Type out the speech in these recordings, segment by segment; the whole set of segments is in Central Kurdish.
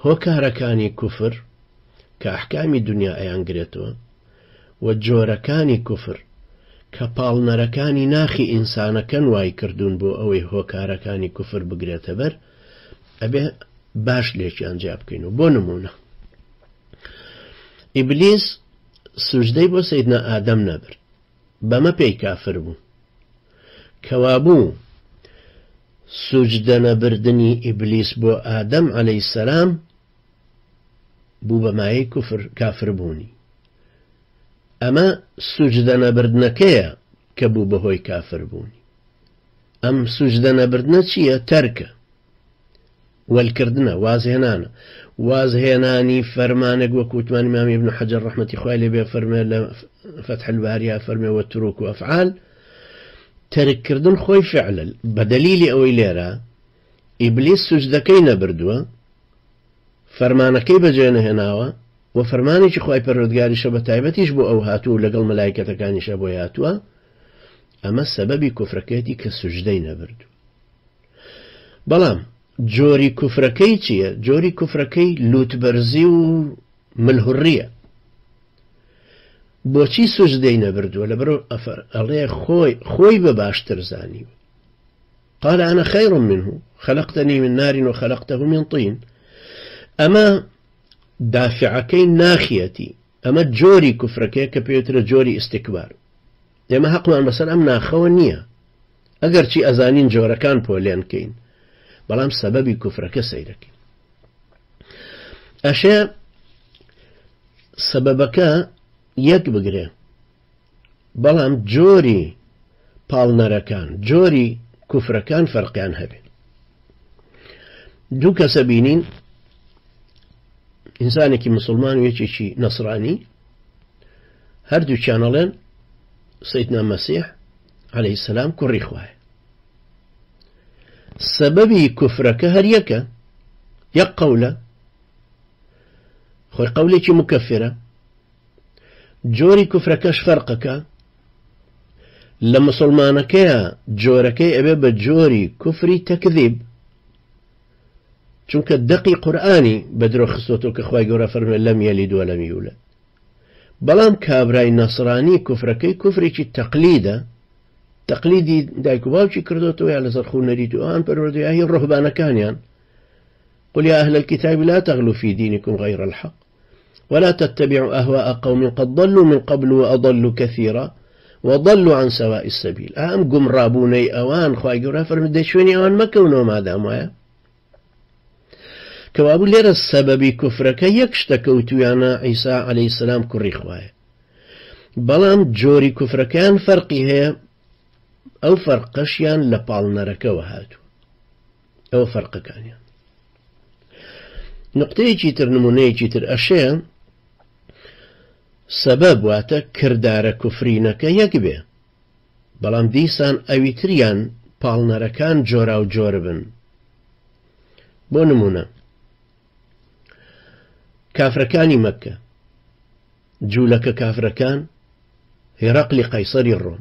هۆکارەکانی کوفر کە ئەحکامی دنیا ئەیانگرێتەوە و جۆرەکانی کوفر کە پاڵنەرەکانی ناخی ئینسانەکەن وای کردوون بۆ ئەوەی هۆکارەکانی کوفر بگرێتە بەر ئەبێ باش لێکیان جیا بکەین و بۆ نمونە ئیبلیس سوجدەی بۆ سەیدنا ئادەم نەبرد بەمە پێی کافر بوو کەوابوو سوجدە نەبردنی ئیبلیس بۆ ئادەم عەلەیهی سەلام بوو بە مایەی کوفر کافر بوونی ئەمە سوجدە نەبردنەکەیە کە بوو بەهۆی کافر بوونی ئەم سوجدە نەبردنە چییە؟ تەرکە وەلکردنە وازهێنانە وازهێنانی فەرمانێک وەکو وتمان ئیمامی ئیبن حەجەر ڕەحمەتی خوای لێبێ فەرمێ لە فەتح الباریە فەرمێ وەتروک و ئەفعال تەرککردن خۆی فعلە بە دەلیلی ئەوەی لێرە ئیبلیس سوجدەکەی نەبردووە فەرمانەکەی بەجێ نەهێناوە و فەرمانێکی خوای پەروەردگاریشە بە تایبەتیش بۆ ئەو هاتووە لەگەڵ مەلایکەتەکانیشە بۆ هاتووە ئەمە سەبەبی کوفرەکەیەتی کە سوجدەی نەبردووە بەڵام جۆری کوفرەکەی چییە؟ جۆری کوفرەکەی لوتبەرزی و ملهوڕیە بۆچی سوجدەی نەبردووە لەبەرەوە ئەڵێ خۆی بە باشتر زانیوە قال أنا خير منه خلقتني من نار وخلقته من طين ئەمە دافعەکەی ناخیەتی ئەمە جۆری کوفرەکەی کە پێوترە جۆری ئیستیکبار ئێمە حەقمان بەسەر ئەم ناخەوە نییە ئەگەر چی ئەزانین جۆرەکان پۆلێن کەین بەڵام سەبەبی کوفرەکە سەیرەکەین ئەشێ سەبەبەکە یەک بگرێ بەڵام جۆری پاڵنەرەکان جۆری کوفرەکان فەرقیان هەبێ دوو کەسە بینین ئینسانێکی مسلمان و یەکێکی نەسرانی هەردووکیان ئەڵێن سەیدنا مەسیح عەلەیهی سەلام کوڕی خوایە سەبەبی کوفرەکە هەر یەکە یەک قەولە خۆی قەولێکی مکەفرە جۆری کوفرەکەش فەرقەکە لە مسلمانەکەیە جۆرەکەی ئەبێ بە جۆری کوفری تەکذیب چونکە دەقی قورئانی بە درۆ خستۆتەوە کە خوای گەورە فەرمێ لەم یەلید وەلەم یولەد بەڵام کابرای نەسرانی کوفرەکەی کوفرێکی تەقلیدە تەقلیدی دایک و باوکی کردوتەوە یا لەسەر خوونەریت و ئەوان پەروەردگاری ڕوهبانەکانیان قل يا أهل الكتاب لا تغلوا في دينكم غير الحق ولا تتبعوا أهواء قوم قد ضلوا من قبل وأضلوا كثيرا وضلوا عن سواء السبيل أم قم رابوني أوان خواهي قرأ فرمد دشوني أوان مكونوا ما داموا كوابو لير السبب كفرك يكشتكوتو يانا عيسى عليه السلام كري خواهي بلام جوري كفركان فرقي هي أو فرقشيان لبالنرك وهاتو أو فرق كان يعني. نقطة جيتر نمونة جيتر أشياء سبب واتا كردار كفرينك يكبه بلام ديسان أويتريان بالنركان جورا و جوربن بو نمونة كافركاني مكة جولك كافركان هرقل قيصري الروم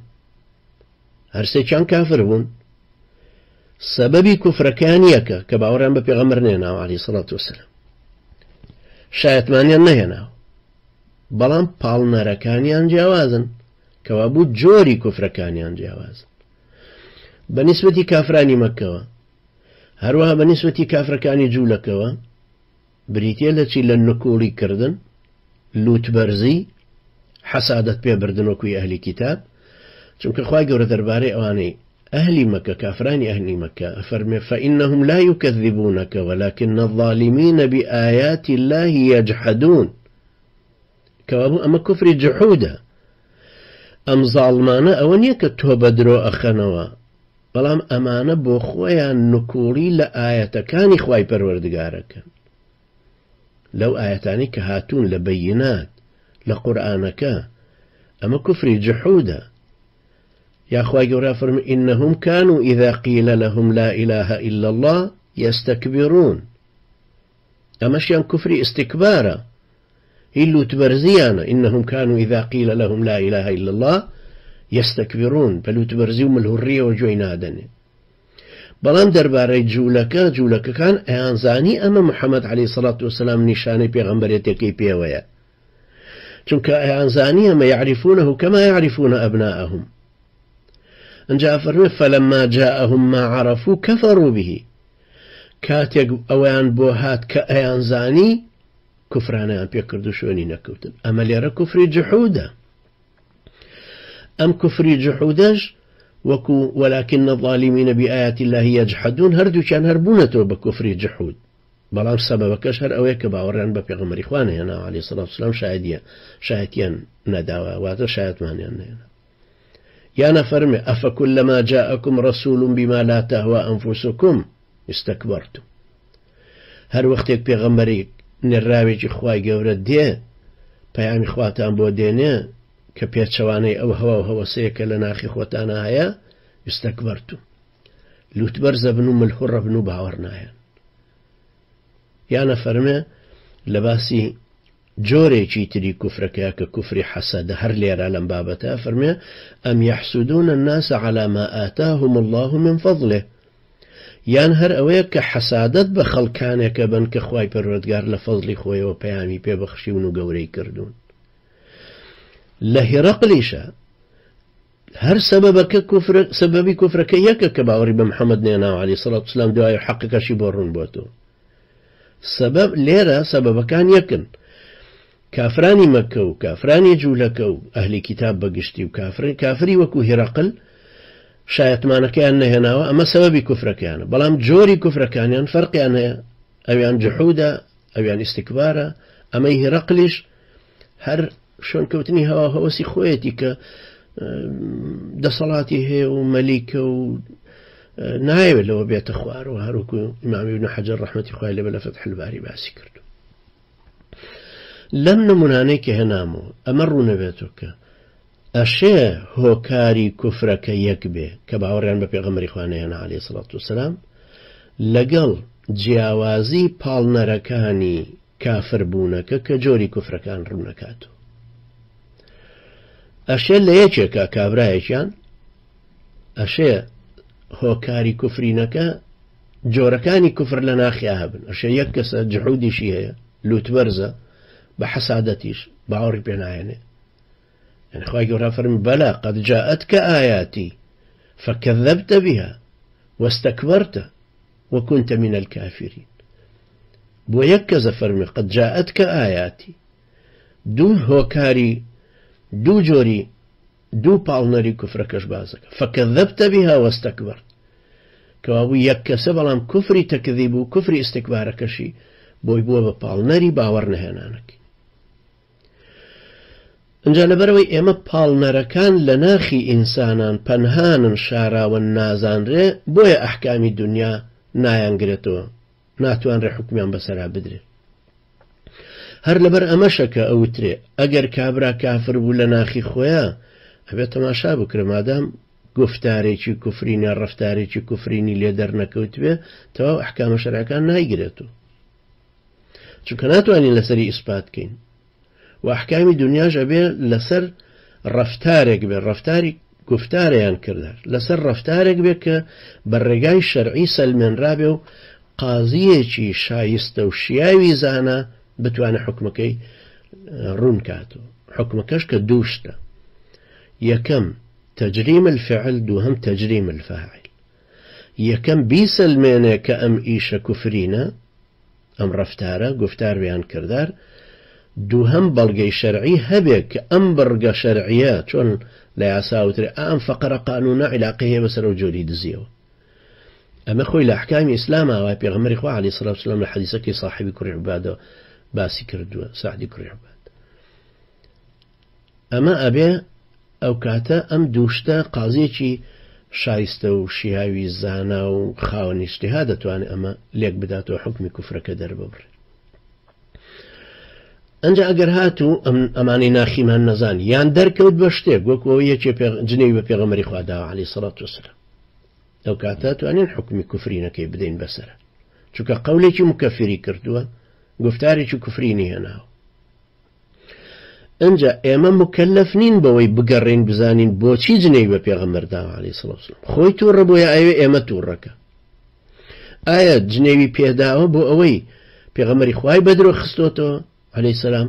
هەرسێ چیان کافر بوون سەبەبی کوفرەکانیەکە کە باوەڕیان بە پێغەمبەر نێناوە عەلەیهی سەڵات وەسەلام شایەتمانیان نەهێناوە بەڵام پاڵنەرەکانیان جیاوازن کەوا بوو جۆری کوفرەکانیان جیاوازن بە نیسبەتی کافرانی مەکەوە هەروەها بە نیسبەتی کافرەکانی جوولەکەوە بریتیە لە چی لە نکوڵی کردن لوتبەرزی حەسادەت پێبردن وەکوی ئەهلی کیتاب چونکە خوای گەورە دەربارەی ئەوانەی ئەهلی مەکە کافرانی ئەهلی مەکە ئەفەرمێ فإنهم لا يكذبونك ولكن الظالمين بآيات الله يجحدون کەوابوو ئەمە کوفری جحودە ئەم زاڵمانە ئەوە نییە کە تۆ بە درۆ ئەخەنەوە بەڵام ئەمانە بۆ خۆیان نکوڵی لە ئاەتەکانی خوای پەروەردگارەکەن لەو ئاەتانی کە هاتوون لە بەیینات لە قورئانەکە ئەمە کوفری جحودە يا أخوة جورا فرم إنهم كانوا إذا قيل لهم لا إله إلا الله يستكبرون أمشيان كفري استكبارا إلو تبرزيانا إنهم كانوا إذا قيل لهم لا إله إلا الله يستكبرون بلو تبرزيهم الهرية وجوينادن بەڵام دەربارەی جوولەکەکان ئەیانزانی ئەمە محەممەد عەلەیهی سەڵات وەسەلام نیشانەی پێغەمبەرێتەکەی پێوەیە، چونکە ئەیانزانی ئەمە یعریفونەه کەما یعریفون ئەبناءەهم. ئەنجا فەرمێ فەلەما جاءهم ما عرفوا كفروا به، کاتێک ئەویان بۆ هات کە ئەیانزانی کوفرانیان پێکرد و شوێنی نەکەوتن. ئەمە لێرە کوفری جحودە. ئەم کوفری جحودەش وەکو ولكن الظالمين بآيات الله يجحدون هەردووکیان هەربوونەتەوە بە کوفری جحود، بەڵام سەبەبەکەش هەر ئەوەیە کە باوەڕیان بە پێغەمبەری خوا نەهێنا عەلەیهی سەڵات وسەلام شایەتیان نەداوە، واتە شایەتمانیان نەهێنا. یانە فەرمێ ئەفەکولەما جاءەکم ڕەسوول بما لا تهوى أنفسكم استكبرتم. هەر وەختێک پێغەمبەرێک نێراوێکی خوای گەورە دێ پەیامی خواتان بۆ دێنێ کە پێچەوانەی ئەو هەوا و هەوەسەیە کە لە ناخی خۆتانە هەیە استكبرتم، لوتبەرزە بن و ملحوڕە بن و باوەڕ نایەن. یانە فەرمێ لە باسی جۆرێکی تری کوفرەکەیە کە کوفری حەسەدە، هەر لێرە لەم بابەتە فەرمێ ئەم یحسودون الناس على ما آتاهم الله من فضله، یان هەر ئەوەیە کە حەسادەت بە خەڵکانێکە بن کە خوای پەروەردگار لە فەزلی خۆیەوە پەیامی پێبەخشیون و گەورەی کردوون. لە هێرەقلیشە هەر سەبەبی کوفرەکە یەکە کە باوەڕی بە محەممەد نێناوە عەلەیهی سەڵات وسەلام، دوای حەقەکەشی بۆ ڕوون بۆتەوە. سەبەب لێرە سەبەبەکان یەکن. کافرانی مەکە و کافرانی جوولەکە و ئەهلی کیتاب بەگشتی و کافری وەکو هێرەقل شایەتمانەکەیان نەهێناوە، ئەمە سەبەبی کوفرەکەیانە. بەڵام جۆری کوفرەکانیان فەرقیان هەیە، ئەویان جحودە، ئەویان ئیستیکبارە. ئەمەی هێرەقلیش هەر شوێنکەوتنی هەوا هەوەسی خۆیەتی کە دەسەڵاتی هەیە و مەلیکە و نایەوێت لەوە بێتە خوارەوە، هەروەکو ئیمامی ابن حەجەر ڕەحمەتی خوای لێبێ لە فەتح الباری باسی کردو. لەم نمونانەی کە هێنامەوە ئەمە ڕوونەبێتەوە کە ئەشێ هۆکاری کوفرەکە یەک بێ کە باوەڕیان بە پێغەمبەری خوا نەهێنا عەلەیهی سەڵات وسەلام لەگەڵ جیاوازی پاڵنەرەکانی کافربوونەکە کە جۆری کوفرەکان ڕوونەکاتەوە. ئەشێ لە یەکێکە کابرایەکیان ئەشێ هۆکاری کوفرینەکە جۆرەکانی کوفر لە ناخیا هەبن. ئەشێ یەک کەسە جحودیشی هەیە، لوتبەرزە، بە حەسادەتیش باوەڕی پێ نایەنێ. يعني خوای گەورە فەرمی بەلا قد جاءتك آياتي فكذبت بها واستكبرت وكنت من الكافرين. بۆ یەک کەسە فەرمی قد جاءتك آياتي، دوو هۆکاری دوو جۆری دوو پاڵنەری کوفرەکەش بازەکە، فكذبت بها واستكبرت، کەوابوو یەک کەسە بەڵام کوفری تەکذیب و کوفری ئیستیکبارەکەشی بۆی بووە بە پاڵنەری باوەڕ نەهێنانەکەی. ئەنجا لەبەرەوەی ئێمە پاڵنەرەکان لە ناخی ئینسانان پەنهانن، شاراون، نازانرێ، بۆیە ئەحکامی دنیا نایانگرێتەوە، ناتوانرێ حکمیان بەسەرا بدرێت. هەر لەبەر ئەمەشەکە ئەوترێ ئەگەر کابرا کافر بوو لە ناخی خۆیە ئەبێت تەماشا بکرێ، مادام گفتارێکی کوفرینی یا ڕەفتارێکی کوفرینی لێ دەرنەکەوت بێ تەواو ئەحکامە شەرعەکان نایگرێتەوە، چونکە ناتوانین لەسەری ئیسپات بکەین. و ئەحکامی دنیاش ئەبێ لەسەر ڕەفتارێک بێ، ڕەفتاری گفتارەیان کردار، لەسەر ڕەفتارێک بێ کە بەڕێگای شەرعی سەلمێنرابێ و قازیەکی شایستە و شیاوی زانە بتوانە حکمەکەی ڕوون کاتەوە. حکمەکەش کە دوو شتە، یەکەم تەجریم الفعل، دووهەم تەجریم الفاعل. یەکەم بیسەلمێنێ کە ئەم ئیشە کوفرینە، ئەم ڕەفتارە گفتار بیان کردار، دووهەم بەڵگەی شەرعی هەبێ کە ئەم بەڕگە شەرعیە چۆن لە یاساوترێ ئەم فەقەرە قانونە عیلاقی هەیە بەسەر و جۆری دزیەوە. ئەمە خۆی لە ئەحکامی ئیسلامە، وای پێغەمبەری خوا عەلەیهی سەڵات وسەلام لە حەدیسەکەی صاحبی کوڕی عوبادە باسی کردووە، سەعدی کوڕی عوباد. ئەمە ئەبێ ئەو کاتە ئەم دووشتە قازیەکی شایستە و شیاوی زانا و خاوەنی ئیجتیهاد دەتوانێت ئەمە لێک بداتەوە حکمی کوفرەکە دەرببڕێت. ئەنجا ئەگەر هاتوو ئەمانەی ناخیمان نەزانی یان دەرکەوت بە شتێک وەکو ئەوە یەکێ جنێوی بە پێغەمبەری خوا داوە عەلەیهی سەڵات وسەلام، ئەو کاتە توانین حکمی کوفرینەکەی بدەین بەسەرە، چونکە قەولێکی مکەفری کردووە، گفتارێکی کوفرینی هێناوە. ئەنجا ئێمە مکەلەف نین بەوەی بگەڕین بزانین بۆچی جنێوی بە پێغەمبەر داوە عەلەیهی سەڵات وسەلام. خۆی تووڕە بۆیە ئەوێ ئێمە تووڕەکە، ئایا جنێوی پێداوە بۆ ئەوەی پێغەمبەری خوای بەدرۆ خستۆتەوە عەلەیهی سەلام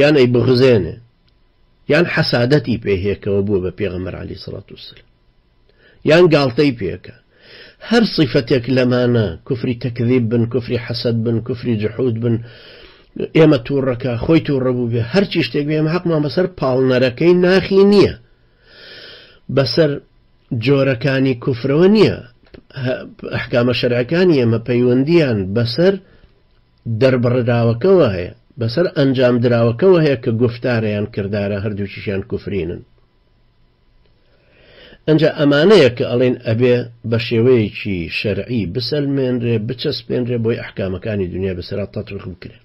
یان ئەی بغزێنێ یان حەسادەتی پێهێکەوە بووە بە پێغەمبەر عەلەیهی سەڵات وسەلام یان گاڵتەی پێکە هەر صیفەتێک لەمانە کوفری تەکذیب بن کوفری حەسەد بن کوفری جحود بن ئێمە تووڕەکە خۆی تووڕەبوو بێ هەرچی شتێک بێ ئێمە حەقمان بەسەر پاڵنەرەکەی ناخی نییە بەسەر جۆرەکانی کوفرەوە نییە ئەحکامە شەرعەکانی ئێمە پەیوەندیان بەسەر دەربڕداوەکەوە هەیە بەسەر ئەنجام دراوەکەوە هەیە کە گفتارەیان کردارە هەردووکیشیان کوفرینن ئەنجا ئەمانەیە کە ئەڵێن ئەبێ بە شێوەیەکی شەرعی بسەلمێنرێ بچەسپێنرێ بۆی ئەحکامەکانی دنیا بەسەرا تەطبیق بکرێ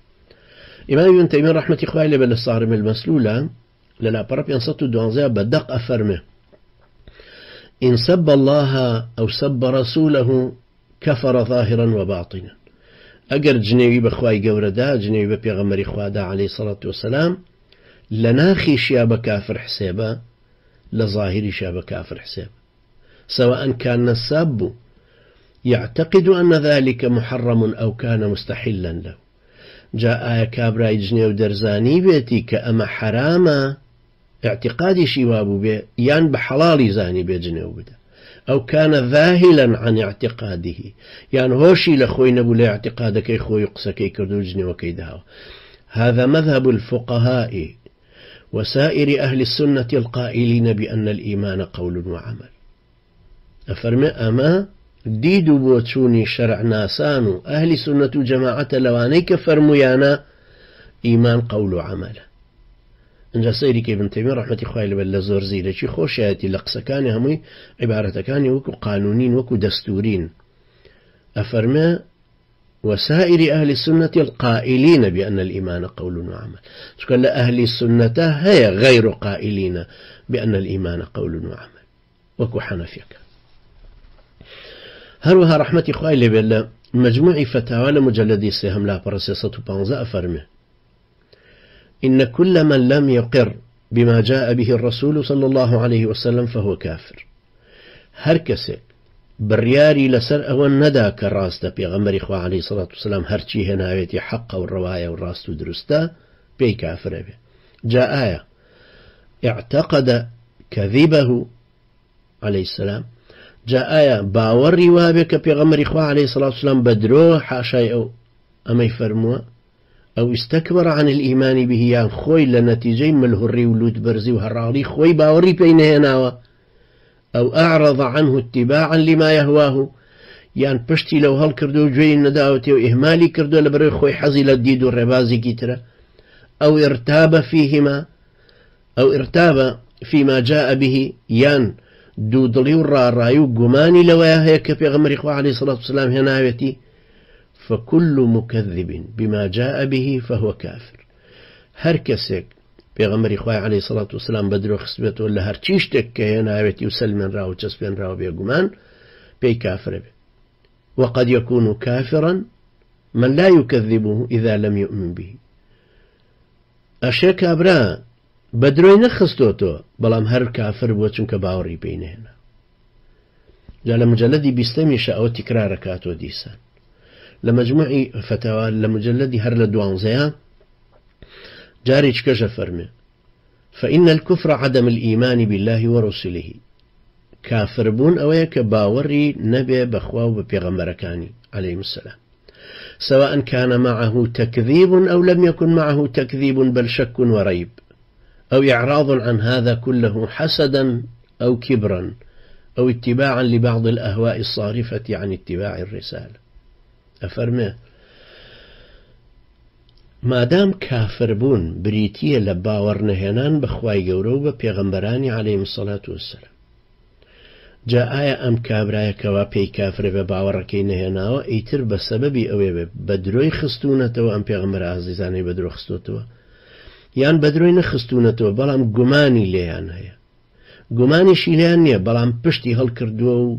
ئیمام ابن تەیمیە ڕەحمەتی خوای لێبێ لە صارم المەسلولە لە لاپەڕە 512 بەدەق ئەفەرمێ إن سب الله أو سب رسوله كفر ظاهرا وباطنا أجر جنيوي بخواي قوردا جنيوي ببيغمري خوادا عليه الصلاة والسلام لناخي شياب كافر حسابا لظاهر شياب كافر حساب سواء كان الساب يعتقد أن ذلك محرم أو كان مستحلا له جاء كابراي جنيو درزاني بيتي كأما حراما اعتقادي شوابو بي يان بحلالي زاني بيجنيو بدا أو كان ذاهلا عن اعتقاده يان هوشي لخوي نبو لاعتقادك يخوي يقسكي كردو جنيو كيدهاو هذا مذهب الفقهاء وسائر أهل السنة القائلين بأن الإيمان قول وعمل أفرمي أما ديدو بوتشوني شرع ناسانو أهل سنة جماعة لوانيك فرميانا إيمان قول وعمل انجا سيري كابن تيمية رحمة خواه لبلا زور زيرة خوشياتي لقسكاني همي عبارتكاني وكو قانونين وكو دستورين أفرما وسائر أهل السنة القائلين بأن الإيمان قول وعمل شكرا أهل السنة هي غير قائلين بأن الإيمان قول وعمل وكو حنفيك هروها رحمة خواه لبلا مجموع فتاوى لمجلدي سيهم لا برسيسة بانزا أفرمه إن كل من لم يقر بما جاء به الرسول صلى الله عليه وسلم فهو كافر هركسك برياري لسر أول ندى كراست بيغمر إخوة عليه الصلاة والسلام هرچي هناويتي حق والرواية والراست درستا بي كافر به جاء آية اعتقد كذبه عليه السلام جاء آية باور روابك بيغمر إخوة عليه الصلاة والسلام بدروه حاشاي أو أما يفرموا أو استكبر عن الإيمان به يعني خوي لنتيجة ملهري ولود برزي وهرالي خوي باوري بينه ناوى أو أعرض عنه اتباعا لما يهواه يعني بشتي لو هل كردو جوي نداوتي وإهمالي كردو لبري خوي حزي لديد الربازي كترة أو ارتاب فيهما أو ارتاب فيما جاء به يان دودلي رايو قماني لوياه هيك بيغمر إخوة عليه الصلاة والسلام هناوتي فكل مكذب بما جاء به فهو كافر هر كسك بيغمر إخوة عليه الصلاة والسلام بدرو خصبته ولا هر چيشتك كهناوتي وسلمن راو وچسبن راو بيقمان بي كافر به وقد يكون كافرا من لا يكذبه إذا لم يؤمن به أشياء كابرا بدروي نخستوتو بلام هر كافر بوچنك باوري بينهنا جال مجلدي بيستمي شاء تكراركاتو ديسان لمجموع فتاوى لمجلدي هر لدوانزيان جاريج كجا فرمي فإن الكفر عدم الإيمان بالله ورسله كافر بون أويك باوري نبي بخواه ببيغمبركاني عليهم السلام سواء كان معه تكذيب أو لم يكن معه تكذيب بل شك وريب أو إعراض عن هذا كله حسدا أو كبرا أو اتباعا لبعض الأهواء الصارفة عن اتباع الرسالة أفرمي مادام كافر بون بريتية لباور نهينان بخواي قوروبة بيغمبراني عليهم الصلاة والسلام جاء آية أم كابرايا كوا بي كافر بباوركي نهيناوا ايتر بسببي اوي بدروي خستونتوا أم بيغمبر عزيزاني بدرو خستوتوا يان بدروي نخستونتوا بلام قماني ليان هيا قماني شيليان نيا بلام پشتي هل كردوا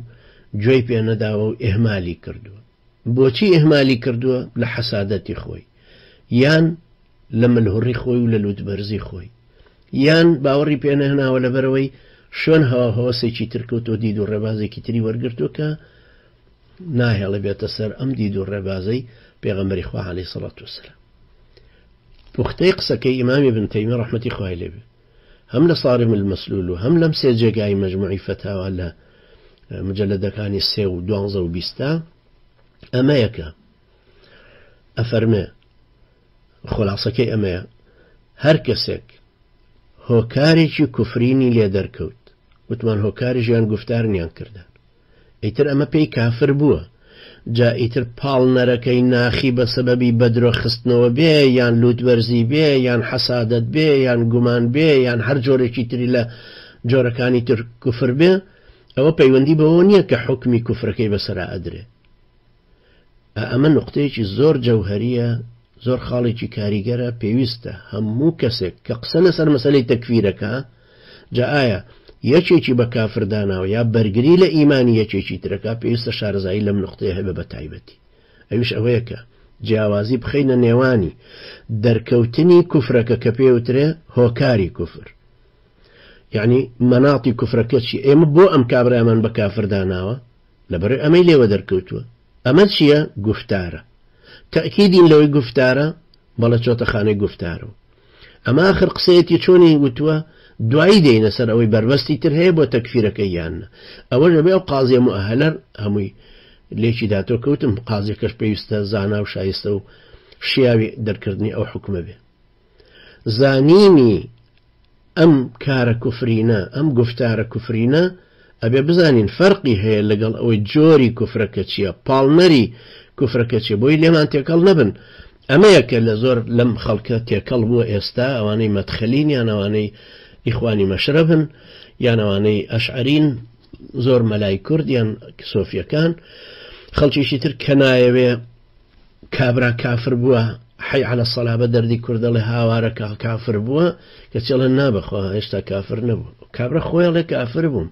جوي بيانا داوا إهمالي كردوا بوچی إهمالي كردوا لحسادتي خوي يان لما الهري خوي ولا لودبرزي خوي يان باوري بينا هنا ولا بروي شون هوا سيچي تركو تو ديدو ربازي كتري ورگرتو كا ناهێڵە بێتە سەر ئەم دید و ڕێبازەی پێغەمبەری خوا عەلەیهی سەڵات وەسەلام. پوختەی قسەکەی ئیمامی ابن تەیمیە ڕەحمەتی خوای لێ بێ هەم لە صارم المەسلول و هەم لەم سێ جێگای مەجموعی فەتاوا لە مجەلەدەکانی 3 و 12 و 20 ئەمەیەکە ئەفەرمێ خلاصەکەی ئەمەیە هەر کەسێک هۆکارێکی کوفرینی لێ دەرکەوت وتمان هۆکاری ژیان گفتارنیان کردن ئیتر ئەمە پێی کافر بووە جا ئیتر پاڵنەرەکەی ناخی بە سەبەبی بەدرۆ خستنەوە بێ یان لوتوەرزی بێ یان حەسادەت بێ یان گومان بێ یان هەر جۆرێکی تری لە جۆرەکانی تر کوفر بێ ئەوە پەیوەندی بەوە نییە کە حکمی کوفرەکەی بەسەرا ئەدرێ. ئەمە نقطەیەکی زۆر جەوهەریە زۆر خاڵێکی کاریگەرە پێویستە هەموو کەسێک کە قسە لەسەر مەسەلەی تەکفیرەکە جا ئایا یەکێکی بە کافرداناوە یا بەرگری لە ئیمانی یەکێکی ترەکە پێویستە شارەزایی لەم نقطەیە هەبێ بە تایبەتی. ئەویش ئەوەیە کە جیاوازی بخەینە نێوانی دەرکەوتنی کوفرەکە کە پێوترێ هۆکاری کوفر یعنی مەناڵی کوفرەکە چی ئێمە بۆ ئەم کابرامان بە کافرداناوە لەبەرەوەی ئەمەی لێوە دەرکەوتووە ئەمە چییە گوفتارە تەئکیدین لەوەی گوفتارە بەڵە چۆتە خانەی گوفتارەوە ئەمە آخر قسەیەتی چۆنی وتووە دوایی دێنە سەر ئەوەی بربەستی تر هەیە بۆ تەکفیرەکەی یانە ئەوە ژەبێ ئەو قازیە مؤهەلەر هەمووی لێکی داتۆ کەوتم قازیەکەش پێویستە زانا و شایستە و شیاوی دەرکردنی ئەو حکومە بێ زانینی ئەم کارە کوفرینە ئەم گفتارە کوفرینە ئەبێ بزانین فەرقی هەیە لەگەڵ ئەوەی جۆری کوفرەکە چییە پاڵنەری کوفرەکە چیە بۆی لێمان تێکەڵ نەبن ئەمەیەکە لە زۆر لەم خەڵکە تێکەڵ بووە ئێستا ئەوانەی مەدخەلین یان ئەوانەی ئیخوانی مەشرەبن یان ئەوانەی ئەشعەرین زۆر مەلای کورد یان سۆفیەکان خەڵکیشی تر کە نایەوێ کابرا کافر بووە حی عەلە سەڵا بە دەردی کوردەڵێ هاوارە کافر بووە کە چێڵە نابەخوا هێشتا کافر نەبوو کابرا خۆیڵێ کافر بووم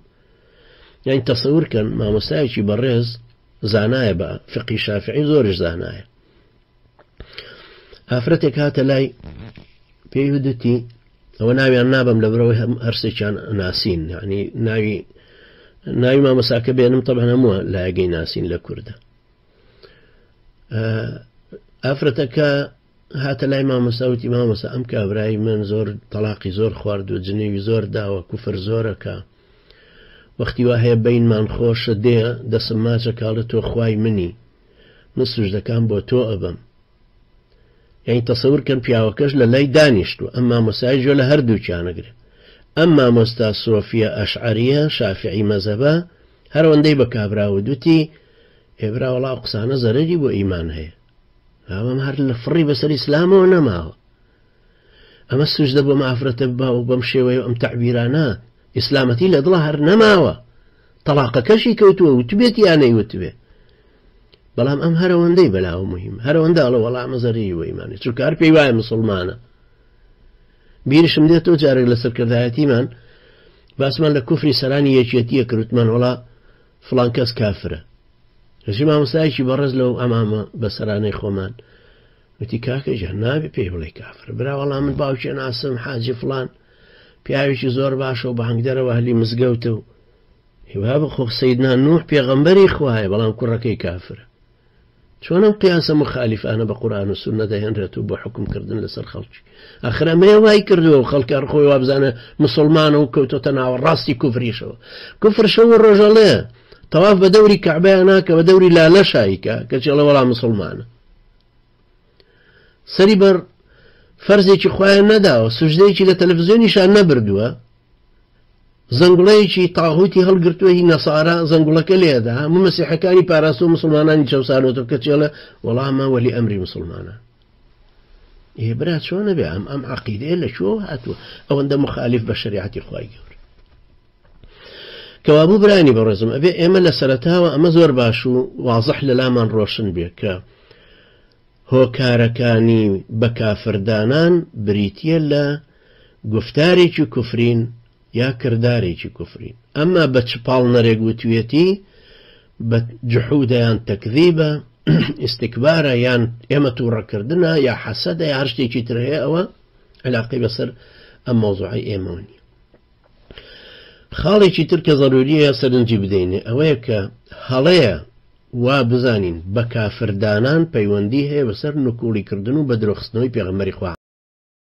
یعنی تەسەورکەن مامۆستایەکی بەڕێز زانایە بە فقی شافعی زۆرش زانایە ئافرەتێک هاتە لای پێی وتی ئەوە ناویان نابم لەبرەوەی هەرسێکیان ناسین یعنی ناوی مامۆساکە بێنم تەبەن هەمووە لایەگەی ناسین لە کووردە ئافرەتەکە هاتە لای مامۆساوتی مامۆسا ئەم کابرای من زۆر تەلاقی زۆر خوارد و جنێوی زۆر داوە کوفر زۆرەکە وەختی وا هەیە بەینمان خۆشە دێ دەسم ماچە کاڵە تۆ خوای منی من سوژدەکان بۆ تۆ ئەبم یعنی تەسەورکەن پیاوەکەش لە لای دانیشتووە ئەم مامۆستای جۆ لە هەردووکیانەگرێ ئەم مامۆستا سۆفیە ئەشعەریە شافعی مەزەبە هەروەندەی بە کابراوە دوتی ئێبرا وەڵا ئەو قسانە زەرەری بۆ ئیمان هەیە ئەمەم هەر لە فڕی بەسەر ئیسلامەوە نەماوە ئەمە سوژدە بۆ ئافرەتە بە و بەم شێوەیە ئەم تەعبیرانە ئیسلامەتی لە دڵە هەر نەماوە تەلاقەکەشی کەوتووە وتبێت یانەی وتبێ بەڵام ئەم هەرەوەندەی بەلاوە مهم هەرەوەندە ئەڵە وەڵامە زەرەری بۆ ئیمانی چونکە هەر پێی وایە مسڵمانە بیرشم دێتەوە جارێک لە سەرکردایەتیمان باسمان لە کوفری سەرانی یەکێتیە کردمان وەڵا فڵان کەس کافرە ڕژی مامۆستایەکی بەڕێز لەو ئەمامە بە سەرانەی خۆمان وتی کاکە جە نابێ پێی بڵێ کافر برا وەڵا من باوکێ ناسم حاجی فڵان پیاوێکی زۆر باشە و بەهەنگدەرەوە هەلی مزگەوتە و هیوا بخۆ سەیدنا نوح پێغەمبەری خوایە بەڵام کوڕەکەی کافرە چۆنم قیاسە مخالیفانە بە قورئان و سوننە دەهێنرێت و بۆ حکمکردن لەسەر خەڵکی ئاخر ئەمەیە وای کردووە و خەڵکار خۆی وابزانە مسڵمانە و کەوتۆتە ناوەڕاستی کوفریشەوە کوفر شەو ڕۆژەڵێ تەواف بە دەوری کەعبەیە ناکە بە دەوری لالە شایکە کە چێڵە وەڵام مسڵمانە سەری بەر فەرزێکی خوایان نەداوە سوژدەیەکی لە تەلەڤیزیۆنیشان نەبردووە زەنگوڵەیەکی تاغوتی هەڵگرتووە هی نەسارا زەنگوڵەکە لێدا هەموو مەسیحەکانی پاراستە و مسڵمانانی چەوسانۆتە کە چێڵە وەڵامە وەلی ئەمری مسڵمانە برا چۆنە بێ ئەم عەقیدەیە لە شۆ هاتووە ئەوەندە مخالف بە شەریعەتی خوای گەورە کەوابوو برانی بەڕێزم ئەبێ ئێمە لە سەرەتاوە ئەمە زۆر باش و وازح لە لامان ڕۆشن بێ کە هۆکارەکانی بە کافردانان بریتیە لە گفتارێکی کوفرین یا کردارێکی کوفرین ئەمما بە چپاڵ نەرێک وتوێتی بە جحودە یان تەکذیبە ئیستیکبارە یان ئێمە تووڕەکردنە یا حەسەدە یا هەر شتێکی تر هەیە ئەوە علاقەی بەسەر ئەم مەوزوعی ئێمەوە نیە خاڵێکی تر کە ضروریە سەرنجی بدەینێ ئەوەیە کە هەڵەیە وا بزانین بە کافردانان پەیوەندی هەیە بەسەر نکوڵیکردن و بە درۆخستنەوەی پێغەمبەری خوا